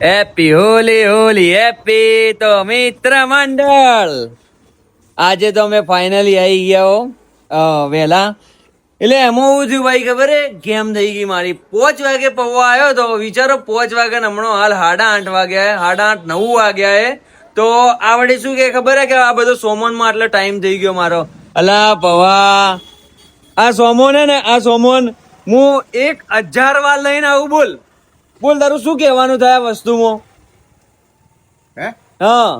Happy Holi Holi happy તો મિત્ર મંડળ આજે તો અમે ફાઇનલી આવી ગયા હો વહેલા. એટલે એમાં એવું થયું ભાઈ ખબર હે, ગેમ થઈ ગઈ મારી. 5 વાગે પૌવા આવ્યો તો વિચારો 5 વાગે ને હમણાં હાલ 8:30 વાગ્યા, 8:30 9 વાગ્યા હે. તો આ વડે શું કે ખબર હે કે આ બધો સોમોનમાં આટલો ટાઈમ થઈ ગયો મારો. અલા પૌવા આ સોમોન હે ને, આ સોમોન હું 1000 વાર લઈને આવું. બોલ બોલ તારું શું કહેવાનું થાય આ વસ્તુમાં? હે હા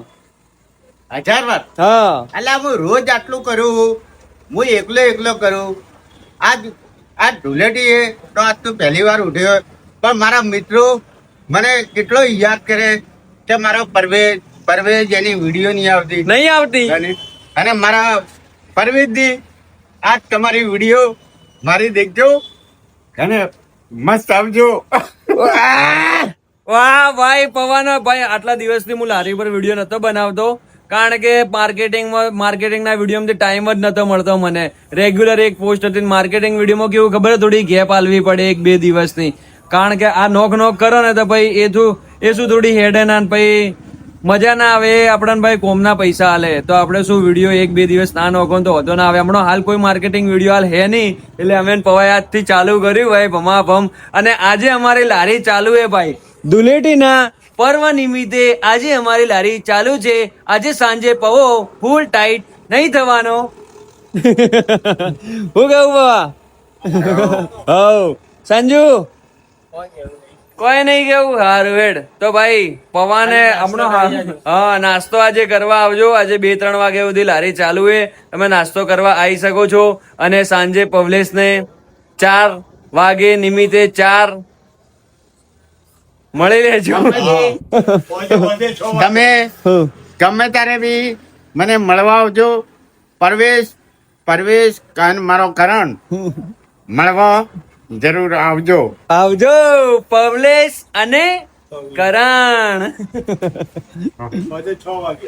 1000 વાર? હા અલા હું રોજ આટલું કરું, હું એકલો કરું. આજ ધૂળેટી હે તો આજ તો પહેલી વાર ઉઠ્યો, પણ મારા મિત્રો મને કેટલો યાદ કરે કે મારો પરવેજ એની વિડીયો નહીં આવતી. અને મારા પરવેજની આજ તમારી વિડીયો મારી દેખજો અને મસ્ત આવજો. વાહ ભાઈ પવન ભાઈ, આટલા દિવસથી હું લારી પર વિડીયો નતો બનાવતો કારણ કે માર્કેટિંગના વિડીયોમાંથી ટાઈમ જ નતો મળતો મને. રેગ્યુલર એક પોસ્ટ હતી. માર્કેટિંગ વિડીયોમાં કેવું ખબર, થોડી ગેપ આલવી પડે 1-2 દિવસની, કારણ કે આ નોક કરો ને તો ભાઈ એ શું થોડી હેડ ના ભાઈ મજા ના આવે. આપણને ભાઈ કોમના પૈસા આલે તો આપણે શું વિડીયો 1-2 દિવસ ના નોખો તો વધો ના આવે. હમણાં હાલ કોઈ માર્કેટિંગ વિડીયો હાલ હે નહીં, એટલે અમે પવાય આજથી ચાલુ કર્યું ભાઈ ભમાભમ. અને આજે અમારી લારી ચાલુ હે ભાઈ ધુલેટીના પર્વ નિમિત્તે. આજે અમારી લારી ચાલુ છે. આજે સાંજે પવો ફૂલ ટાઈટ નહીં થવાનો. હું કહું બાબા? હવ સંજુ કોઈ નહીં કેવું હારું હેડ. તો ભાઈ પવાને હમણાં હા નાસ્તો આજે કરવા આવજો. આજે 2-3 વાગ્યા સુધી લારી ચાલુ હે, તમે નાસ્તો કરવા આવી શકો છો. અને સાંજે પવલેશને 4 વાગે નિમિત્તે 4 મળી લેજો. તમે ગમે ત્યારે બી મને મળવા આવજો. પરવેશ મારો કરણ મળવા જરૂર આવજો. આવજો પવલેશ અને કરણ. 6 વાગે